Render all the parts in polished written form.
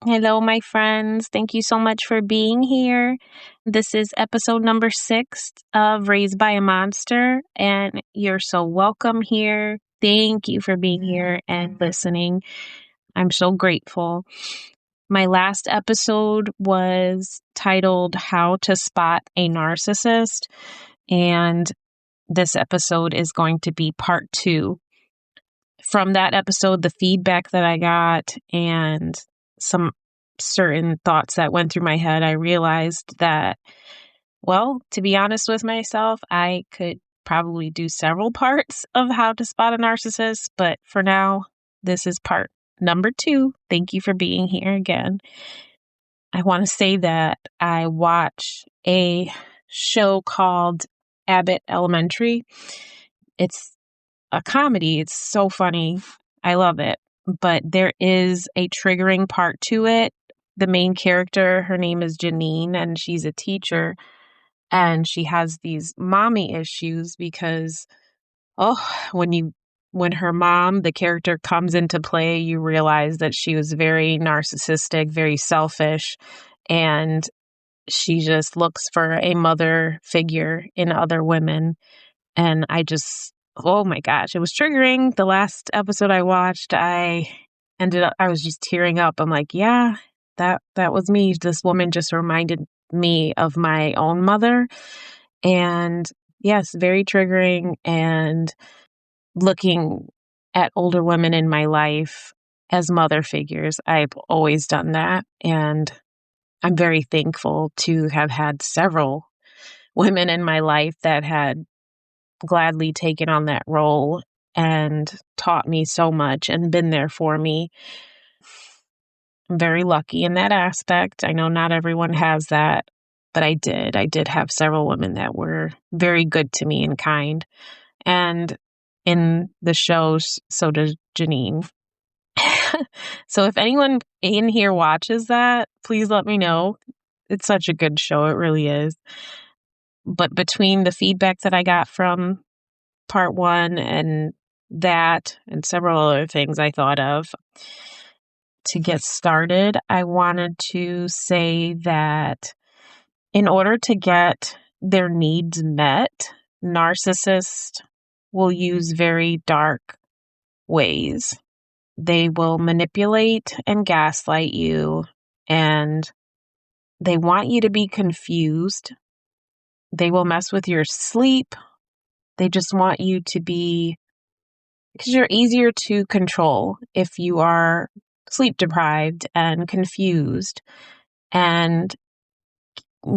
Hello, my friends. Thank you so much for being here. This is episode number 6 of Raised by a Monster, and you're so welcome here. Thank you for being here and listening. I'm so grateful. My last episode was titled How to Spot a Narcissist, and this episode is going to be part 2. From that episode, the feedback that I got and some certain thoughts that went through my head, I realized that, well, to be honest with myself, I could probably do several parts of how to spot a narcissist, but for now, this is part number 2. Thank you for being here again. I want to say that I watch a show called Abbott Elementary. It's a comedy. It's so funny. I love it. But there is a triggering part to it. The main character, her name is Janine, and she's a teacher. And she has these mommy issues because, when her mom, the character, comes into play, you realize that she was very narcissistic, very selfish, and she just looks for a mother figure in other women. And oh my gosh, it was triggering. The last episode I watched, I was just tearing up. I'm like, yeah, that was me. This woman just reminded me of my own mother. And yes, very triggering. And looking at older women in my life as mother figures, I've always done that. And I'm very thankful to have had several women in my life that had gladly taken on that role and taught me so much and been there for me. I'm very lucky in that aspect. I know not everyone has that, but I did. I did have several women that were very good to me and kind. And in the shows, so does Janine. So if anyone in here watches that, please let me know. It's such a good show. It really is. But between the feedback that I got from part 1 and that and several other things I thought of, to get started, I wanted to say that in order to get their needs met, narcissists will use very dark ways. They will manipulate and gaslight you, and they want you to be confused. They will mess with your sleep. They just want you to be, because you're easier to control if you are sleep deprived and confused, and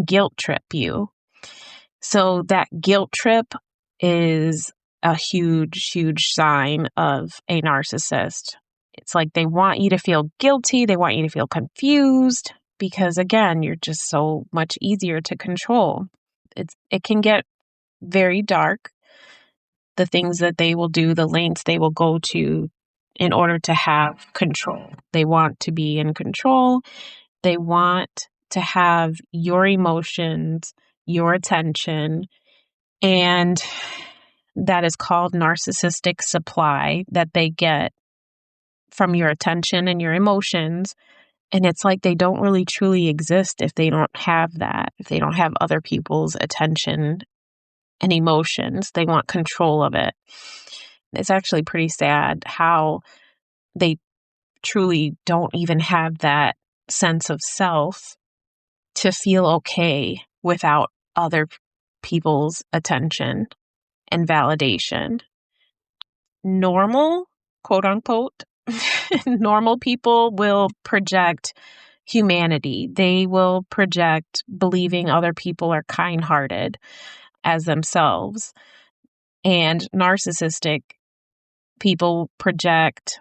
guilt trip you. So that guilt trip is a huge, huge sign of a narcissist. It's like they want you to feel guilty. They want you to feel confused because, again, you're just so much easier to control. It can get very dark. The things that they will do, the lengths they will go to in order to have control. They want to be in control. They want to have your emotions, your attention, and that is called narcissistic supply that they get from your attention and your emotions. And it's like they don't really truly exist if they don't have that, if they don't have other people's attention and emotions. They want control of it. It's actually pretty sad how they truly don't even have that sense of self to feel okay without other people's attention and validation. Normal, quote unquote, normal people will project humanity. They will project believing other people are kind-hearted as themselves. And narcissistic people project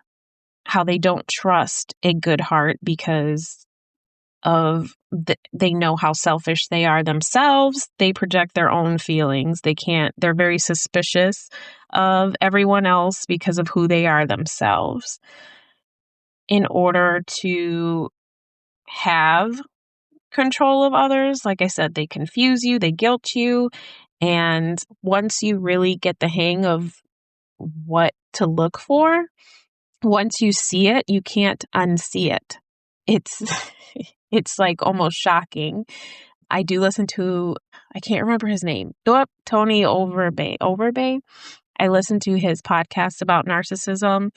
how they don't trust a good heart because they know how selfish they are themselves. They project their own feelings. They're very suspicious of everyone else because of who they are themselves. In order to have control of others, like I said, they confuse you, they guilt you, and once you really get the hang of what to look for, once you see it, you can't unsee it. it's it's like almost shocking. I do listen to, I can't remember his name. Tony Overbay. I listen to his podcast about narcissism.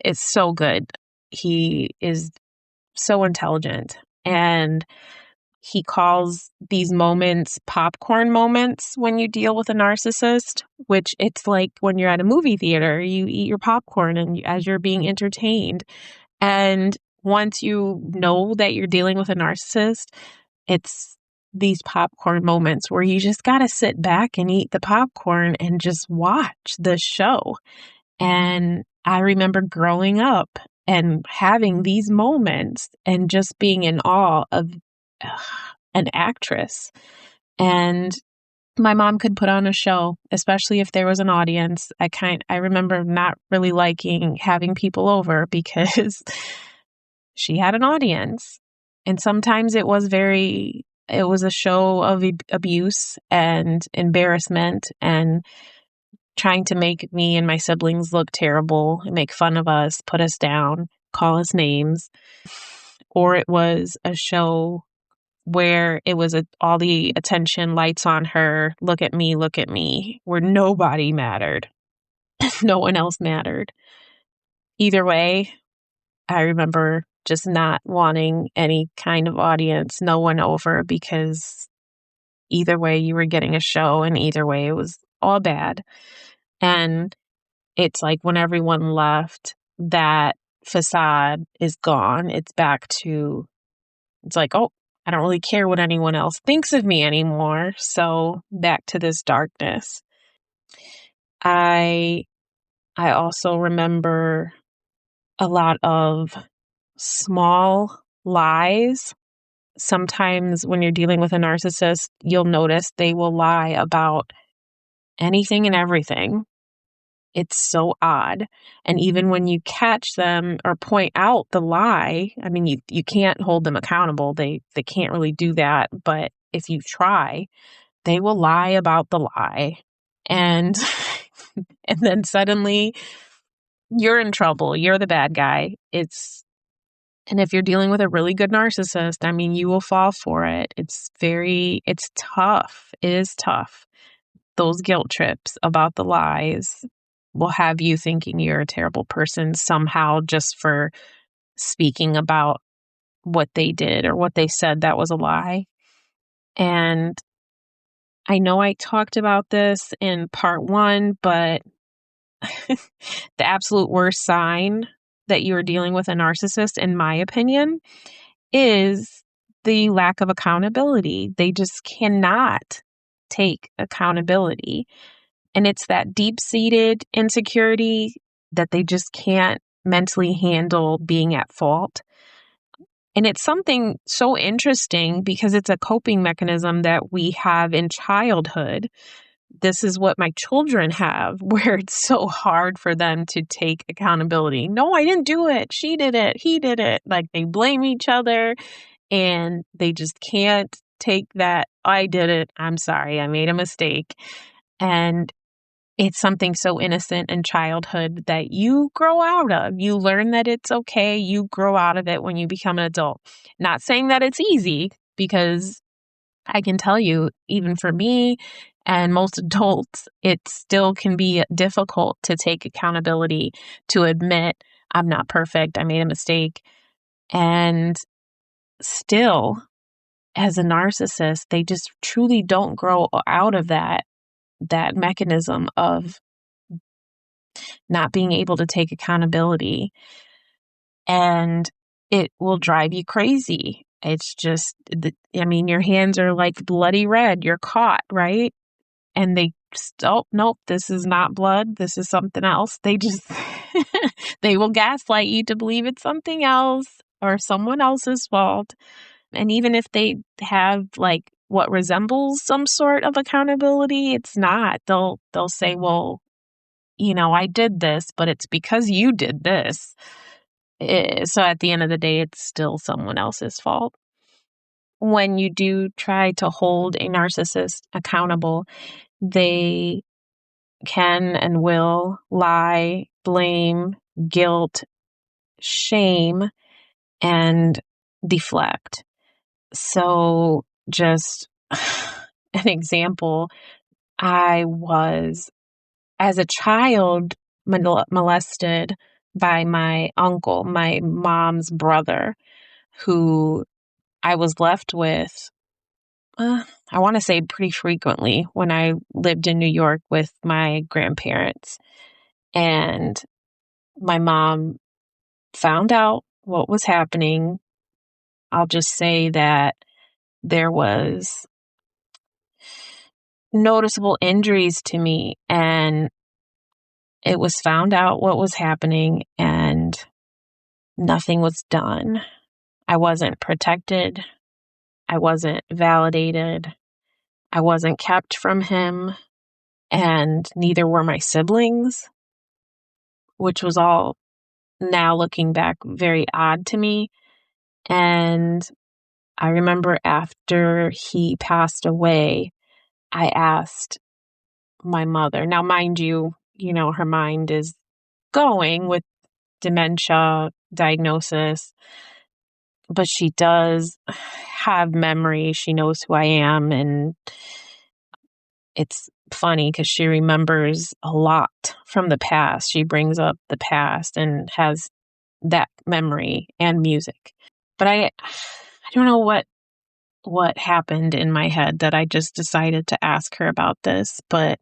It's so good. He is so intelligent, and he calls these moments popcorn moments when you deal with a narcissist, which it's like when you're at a movie theater, you eat your popcorn and as you're being entertained. And once you know that you're dealing with a narcissist, it's these popcorn moments where you just got to sit back and eat the popcorn and just watch the show. And I remember growing up and having these moments and just being in awe of an actress. And my mom could put on a show, especially if there was an audience. I remember not really liking having people over because she had an audience. And sometimes it was a show of abuse and embarrassment and trying to make me and my siblings look terrible and make fun of us, put us down, call us names. Or it was a show where it was all the attention, lights on her, look at me, where nobody mattered. No one else mattered. Either way, I remember just not wanting any kind of audience, no one over, because either way you were getting a show and either way it was all bad. And it's like when everyone left, that facade is gone. It's like, oh, I don't really care what anyone else thinks of me anymore. So back to this darkness. I also remember a lot of small lies. Sometimes when you're dealing with a narcissist, you'll notice they will lie about anything and everything. It's so odd. And even when you catch them or point out the lie, I mean, you can't hold them accountable. They can't really do that. But if you try, they will lie about the lie. And and then suddenly you're in trouble. You're the bad guy. And if you're dealing with a really good narcissist, I mean, you will fall for it. It's tough. It is tough. Those guilt trips about the lies will have you thinking you're a terrible person somehow just for speaking about what they did or what they said that was a lie. And I know I talked about this in part 1, but the absolute worst sign that you are dealing with a narcissist, in my opinion, is the lack of accountability. They just cannot take accountability. And it's that deep-seated insecurity that they just can't mentally handle being at fault. And it's something so interesting because it's a coping mechanism that we have in childhood. This is what my children have, where it's so hard for them to take accountability. No, I didn't do it. She did it. He did it. Like they blame each other and they just can't take that. I did it. I'm sorry. I made a mistake. And it's something so innocent in childhood that you grow out of. You learn that it's okay. You grow out of it when you become an adult. Not saying that it's easy, because I can tell you, even for me and most adults, it still can be difficult to take accountability, to admit I'm not perfect, I made a mistake. And still, as a narcissist, they just truly don't grow out of that mechanism of not being able to take accountability. And it will drive you crazy. It's just, your hands are like bloody red. You're caught, right? And they oh, nope, this is not blood. This is something else. They just, they will gaslight you to believe it's something else or someone else's fault. And even if they have like what resembles some sort of accountability, it's not. They'll say, well, I did this, but it's because you did this. So at the end of the day, it's still someone else's fault. When you do try to hold a narcissist accountable, they can and will lie, blame, guilt, shame, and deflect. So just an example, I was, as a child, molested by my uncle, my mom's brother, who I was left with, I want to say pretty frequently when I lived in New York with my grandparents. And my mom found out what was happening. I'll just say that there was noticeable injuries to me, and it was found out what was happening, and nothing was done. I wasn't protected. I wasn't validated. I wasn't kept from him, and neither were my siblings, which was all, now looking back, very odd to me. And I remember after he passed away, I asked my mother. Now, mind you, her mind is going with dementia diagnosis, but she does have memory. She knows who I am, and it's funny because she remembers a lot from the past. She brings up the past and has that memory and music. But I don't know what happened in my head that I just decided to ask her about this, but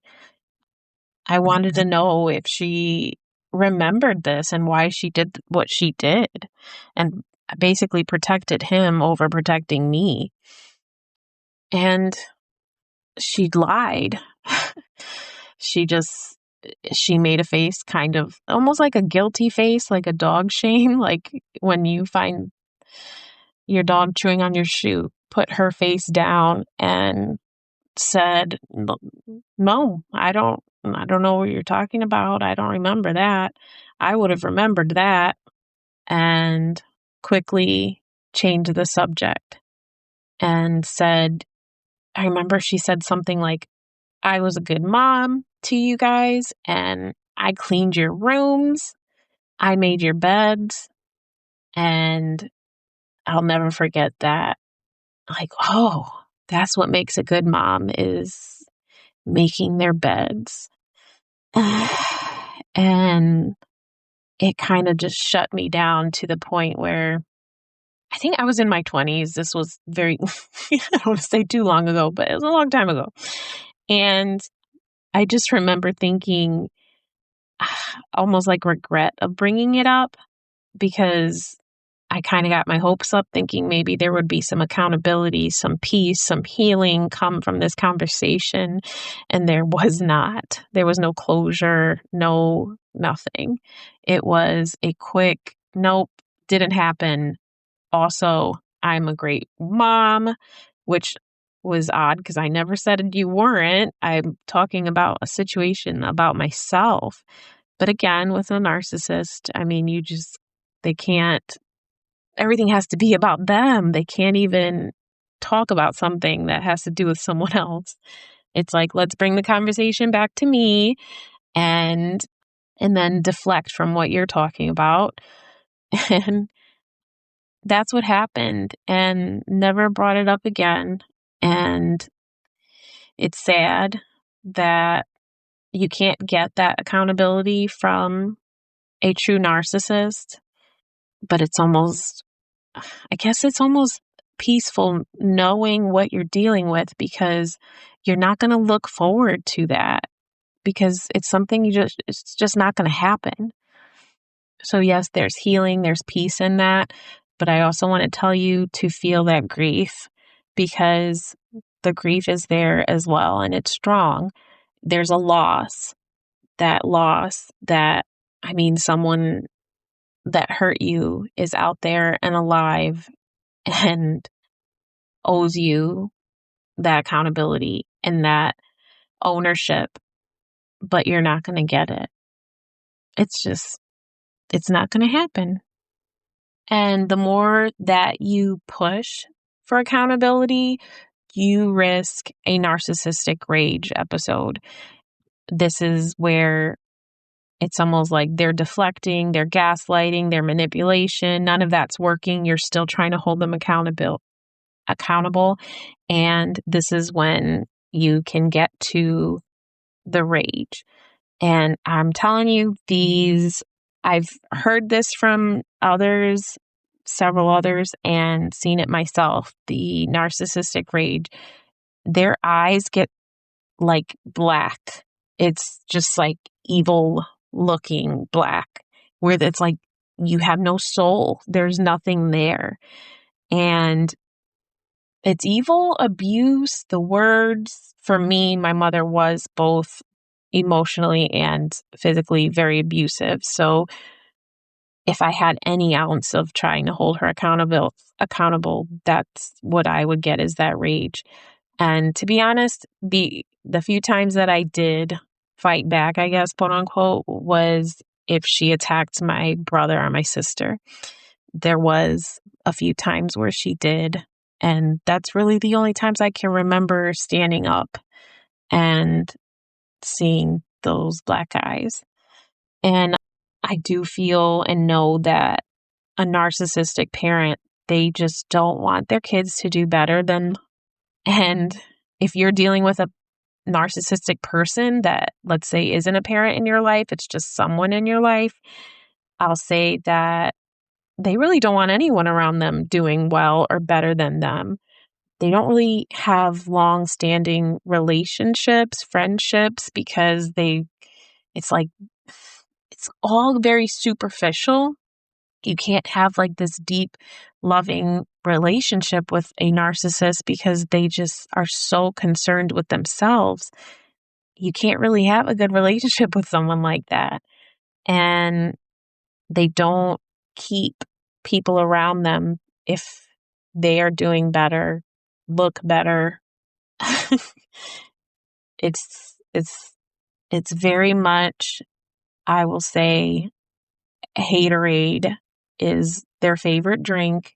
I wanted to know if she remembered this and why she did what she did, and basically protected him over protecting me. And she lied. She made a face, kind of almost like a guilty face, like a dog shame, like when you find your dog chewing on your shoe. Put her face down and said, "No, I don't know what you're talking about. I don't remember that. I would have remembered that," and quickly changed the subject and said, I remember she said something like, "I was a good mom to you guys, and I cleaned your rooms. I made your beds." And I'll never forget that. Like, oh, that's what makes a good mom, is making their beds. And it kind of just shut me down to the point where I think I was in my 20s. This was very, I don't want to say too long ago, but it was a long time ago. And I just remember thinking, almost like regret of bringing it up, because I kind of got my hopes up thinking maybe there would be some accountability, some peace, some healing come from this conversation. And there was not. There was no closure, nothing. It was a quick, nope, didn't happen. Also, I'm a great mom, which was odd because I never said you weren't. I'm talking about a situation about myself. But again, with a narcissist, I mean, they can't, everything has to be about them. They can't even talk about something that has to do with someone else. It's like, let's bring the conversation back to me and then deflect from what you're talking about. And that's what happened, and never brought it up again. And it's sad that you can't get that accountability from a true narcissist, but it's almost peaceful knowing what you're dealing with, because you're not going to look forward to that, because it's something it's just not going to happen. So yes, there's healing, there's peace in that, but I also want to tell you to feel that grief, because the grief is there as well, and it's strong. There's a loss, someone that hurt you is out there and alive and owes you that accountability and that ownership, but you're not going to get it. It's not going to happen. And the more that you push for accountability, you risk a narcissistic rage episode. This is where It's almost like they're deflecting, they're gaslighting, they're manipulation. None of that's working. You're still trying to hold them accountable. And this is when you can get to the rage. And I'm telling you, I've heard this from others, several others, and seen it myself. The narcissistic rage, their eyes get like black. It's just like evil looking black, where it's like you have no soul. There's nothing there. And it's evil, abuse, the words. For me, my mother was both emotionally and physically very abusive. So if I had any ounce of trying to hold her accountable, that's what I would get, is that rage. And to be honest, the few times that I did fight back, I guess, quote unquote, was if she attacked my brother or my sister. There was a few times where she did. And that's really the only times I can remember standing up and seeing those black eyes. And I do feel and know that a narcissistic parent, they just don't want their kids to do better than. And if you're dealing with a narcissistic person that, let's say, isn't a parent in your life, it's just someone in your life, I'll say that they really don't want anyone around them doing well or better than them. They don't really have long-standing relationships, friendships, because it's like, it's all very superficial. You can't have like this deep, loving relationship with a narcissist because they just are so concerned with themselves. You can't really have a good relationship with someone like that. And they don't keep people around them if they are doing better, look better. It's very much, I will say, haterade is their favorite drink,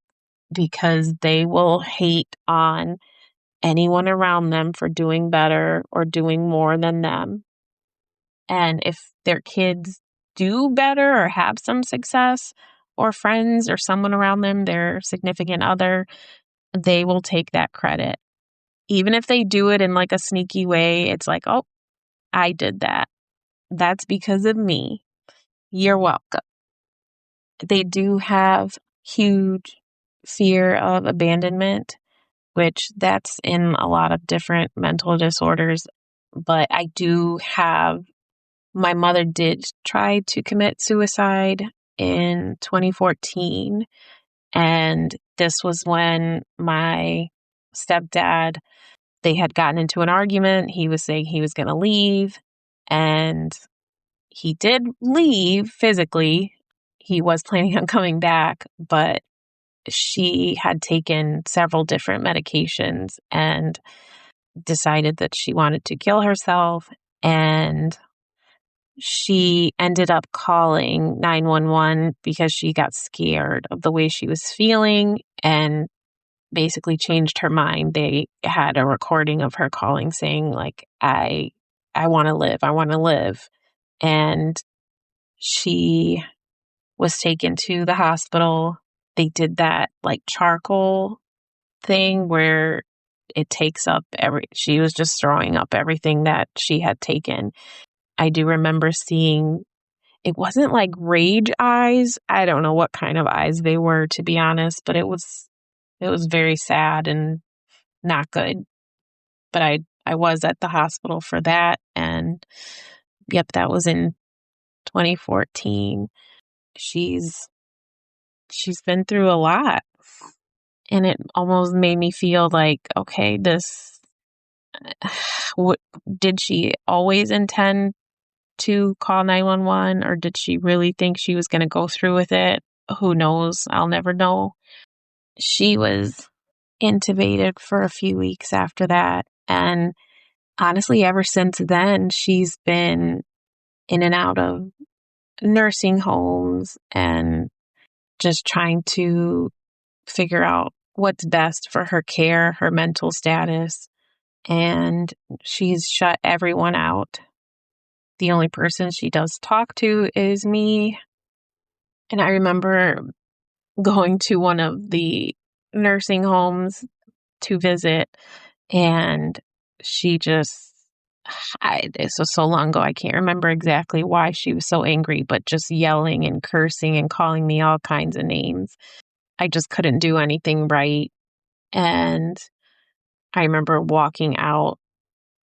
because they will hate on anyone around them for doing better or doing more than them. And if their kids do better or have some success, or friends or someone around them, their significant other, they will take that credit. Even if they do it in like a sneaky way, it's like, oh, I did that. That's because of me. You're welcome. They do have huge fear of abandonment, which that's in a lot of different mental disorders. But I do have, my mother did try to commit suicide in 2014. And this was when my stepdad, they had gotten into an argument. He was saying he was going to leave, and he did leave physically. He was planning on coming back, but she had taken several different medications and decided that she wanted to kill herself. And she ended up calling 911 because she got scared of the way she was feeling and basically changed her mind. They had a recording of her calling saying, like, I want to live. I want to live. And she was taken to the hospital. They did that like charcoal thing where it takes up she was just throwing up everything that she had taken. I do remember seeing, it wasn't like rage eyes. I don't know what kind of eyes they were, to be honest, but it was very sad and not good. But I was at the hospital for that. And yep, that was in 2014. She's been through a lot. And it almost made me feel like, okay, did she always intend to call 911, or did she really think she was going to go through with it? Who knows? I'll never know. She was intubated for a few weeks after that. And honestly, ever since then, she's been in and out of nursing homes and just trying to figure out what's best for her care, her mental status. And she's shut everyone out. the only person she does talk to is me. And I remember going to one of the nursing homes to visit, and she just, this was so long ago, I can't remember exactly why she was so angry, but just yelling and cursing and calling me all kinds of names. I just couldn't do anything right. And I remember walking out,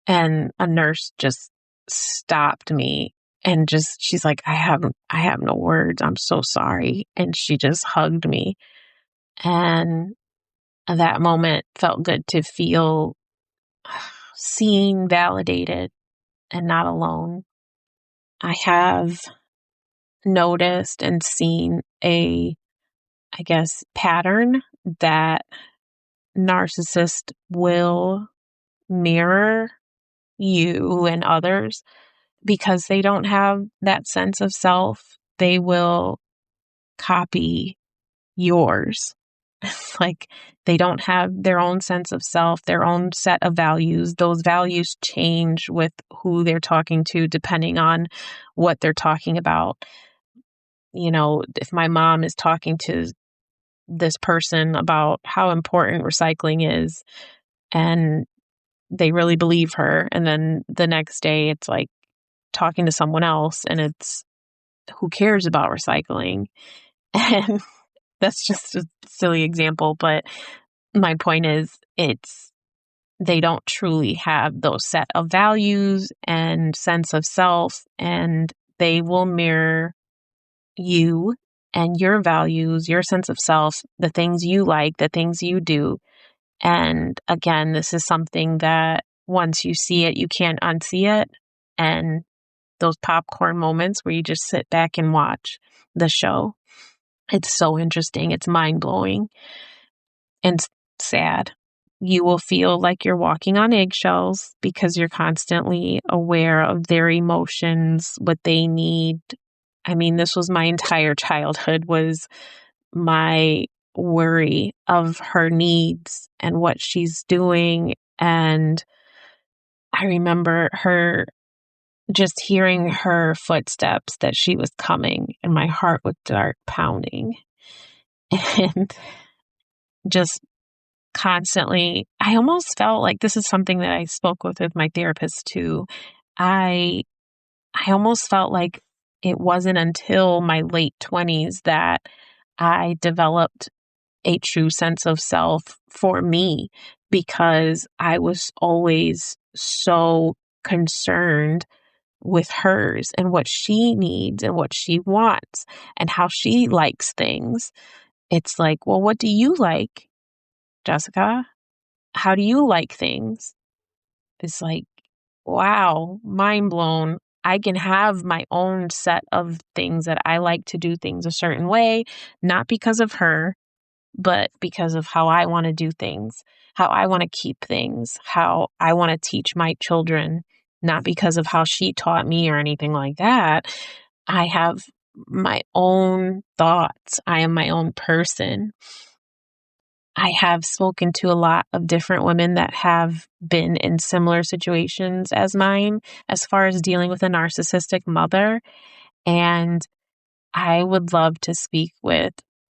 and a nurse just stopped me and just, she's like, I have no words. I'm so sorry. And she just hugged me. And that moment felt good to feel seen, validated, and not alone. I have noticed and seen I guess, pattern that narcissists will mirror you and others because they don't have that sense of self. They will copy yours. Like, they don't have their own sense of self, their own set of values. Those values change with who they're talking to, depending on what they're talking about. You know, if my mom is talking to this person about how important recycling is, and they really believe her, and then the next day it's like talking to someone else and it's who cares about recycling. And that's just a silly example, but my point is, they don't truly have those set of values and sense of self, and they will mirror you and your values, your sense of self, the things you like, the things you do. And again, this is something that once you see it, you can't unsee it. And those popcorn moments where you just sit back and watch the show, it's so interesting. It's mind-blowing and sad. You will feel like you're walking on eggshells because you're constantly aware of their emotions, what they need. I mean, this was my entire childhood, was my worry of her needs and what she's doing. And I remember just hearing her footsteps, that she was coming, and my heart would start pounding. And just constantly, I almost felt like, this is something that I spoke with my therapist too. I almost felt like it wasn't until my late 20s that I developed a true sense of self for me, because I was always so concerned with hers and what she needs and what she wants and how she likes things. It's like, well, what do you like, Jessica? How do you like things? It's like, wow, mind blown. I can have my own set of things that I like to do things a certain way, not because of her, but because of how I want to do things, how I want to keep things, how I want to teach my children, not because of how she taught me or anything like that. I have my own thoughts. I am my own person. I have spoken to a lot of different women that have been in similar situations as mine, as far as dealing with a narcissistic mother. And I would love to speak with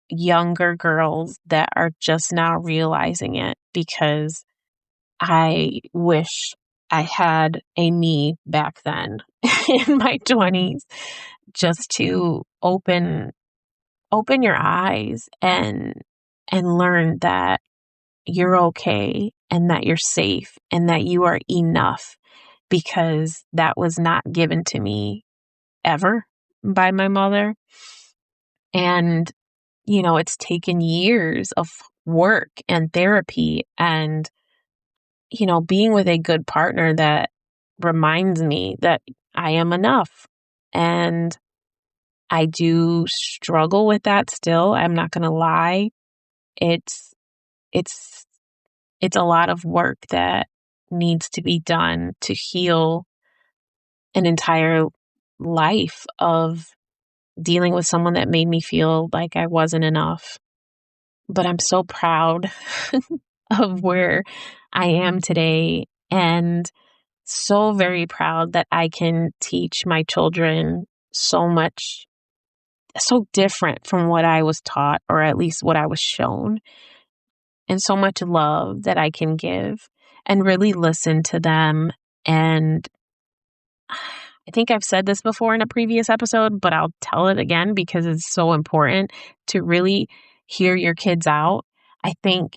younger girls that are just now realizing it, because I wish I had a me back then in my 20s, just to open your eyes and learn that you're okay and that you're safe and that you are enough, because that was not given to me ever by my mother. And, you know, it's taken years of work and therapy and, you know, being with a good partner that reminds me that I am enough. And I do struggle with that still. I'm not going to lie. It's, it's, it's a lot of work that needs to be done to heal an entire life of dealing with someone that made me feel like I wasn't enough. But I'm so proud of where I am today. And so very proud that I can teach my children so much, so different from what I was taught, or at least what I was shown, and so much love that I can give and really listen to them. And I think I've said this before in a previous episode, but I'll tell it again because it's so important to really hear your kids out. I think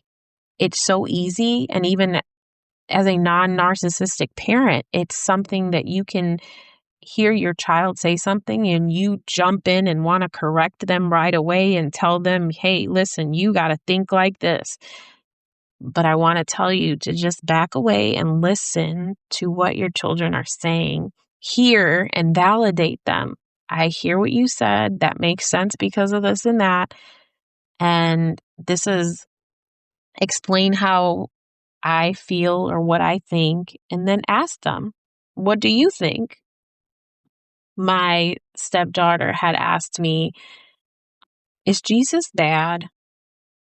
it's so easy, and even as a non-narcissistic parent, it's something that you can hear your child say something and you jump in and want to correct them right away and tell them, hey, listen, you got to think like this. But I want to tell you to just back away and listen to what your children are saying. Hear and validate them. I hear what you said. That makes sense because of this and that. And this is explain how I feel or what I think, and then ask them, what do you think? My stepdaughter had asked me, is Jesus bad?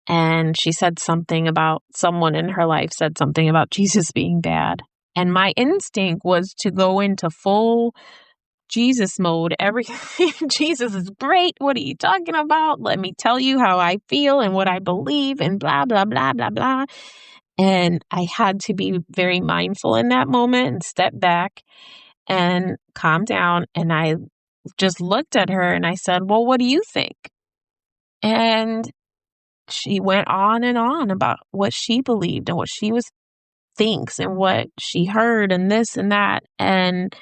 And she said something about someone in her life said something about Jesus being bad. And my instinct was to go into full Jesus mode. Everything, Jesus is great. What are you talking about? Let me tell you how I feel and what I believe and blah, blah, blah, blah, blah. And I had to be very mindful in that moment and step back and calm down. And I just looked at her and I said, well, what do you think? And she went on and on about what she believed and what she thinks and what she heard and this and that. And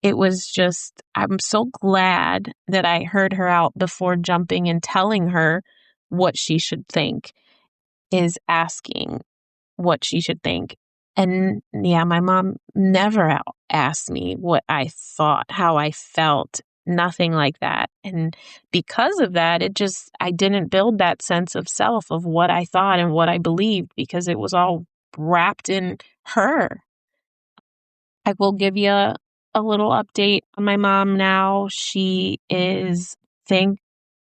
it was just, I'm so glad that I heard her out before jumping and telling her what she should think, is asking what she should think. And yeah, my mom never asked me what I thought, how I felt, nothing like that. And because of that, I didn't build that sense of self of what I thought and what I believed because it was all wrapped in her. I will give you a little update on my mom now. She is, thank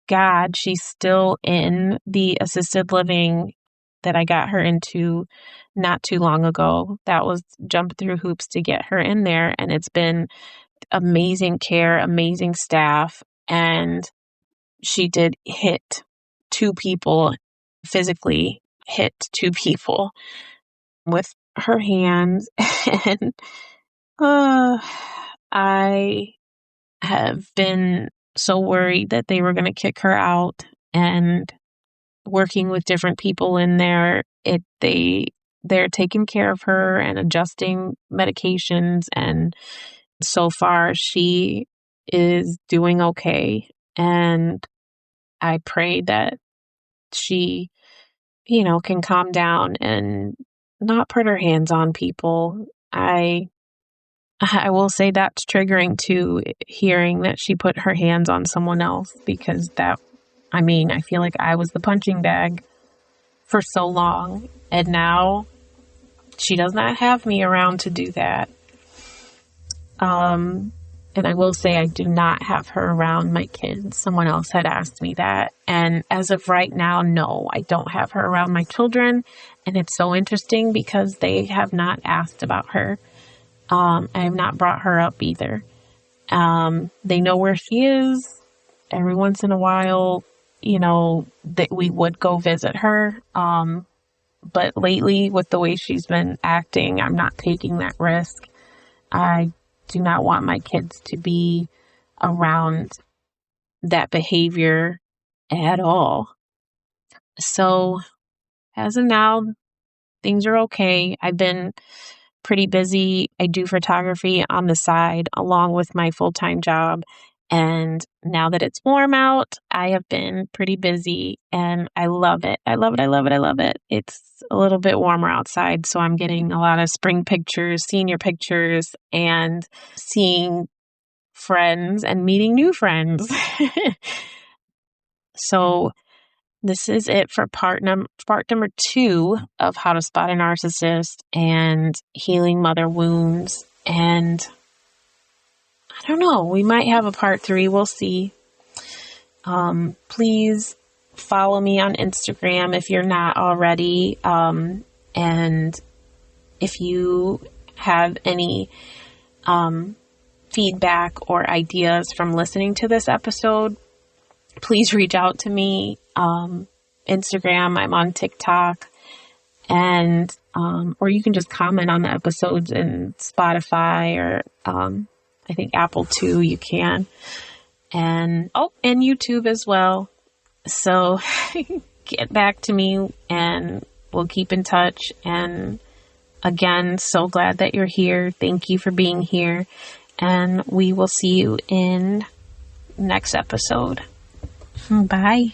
God, she's still in the assisted living that I got her into not too long ago. That was jump through hoops to get her in there. And it's been amazing care, amazing staff. And she did hit two people, physically hit two people with her hands. And I have been so worried that they were going to kick her out, and working with different people in there, they're taking care of her and adjusting medications, and so far she is doing okay. And I pray that she, can calm down and not put her hands on people. I will say that's triggering too, hearing that she put her hands on someone else, because I feel like I was the punching bag for so long, and now she does not have me around to do that. And I will say I do not have her around my kids. Someone else had asked me that. And as of right now, no, I don't have her around my children. And it's so interesting because they have not asked about her. I have not brought her up either. They know where she is. Every once in a while, that we would go visit her. But lately, with the way she's been acting, I'm not taking that risk. I do not want my kids to be around that behavior at all. So, as of now, things are okay. I've been pretty busy. I do photography on the side along with my full-time job. And now that it's warm out, I have been pretty busy and I love it. I love it. I love it. I love it. It's a little bit warmer outside, so I'm getting a lot of spring pictures, senior pictures, and seeing friends and meeting new friends. So this is it for part number 2 of how to spot a narcissist and healing mother wounds. And I don't know, we might have a part 3. We'll see. Please follow me on Instagram if you're not already. And if you have any feedback or ideas from listening to this episode, please reach out to me. Instagram, I'm on TikTok, and or you can just comment on the episodes in Spotify or I think Apple too, you can. And YouTube as well. So get back to me and we'll keep in touch. And again, so glad that you're here. Thank you for being here. And we will see you in next episode. Bye.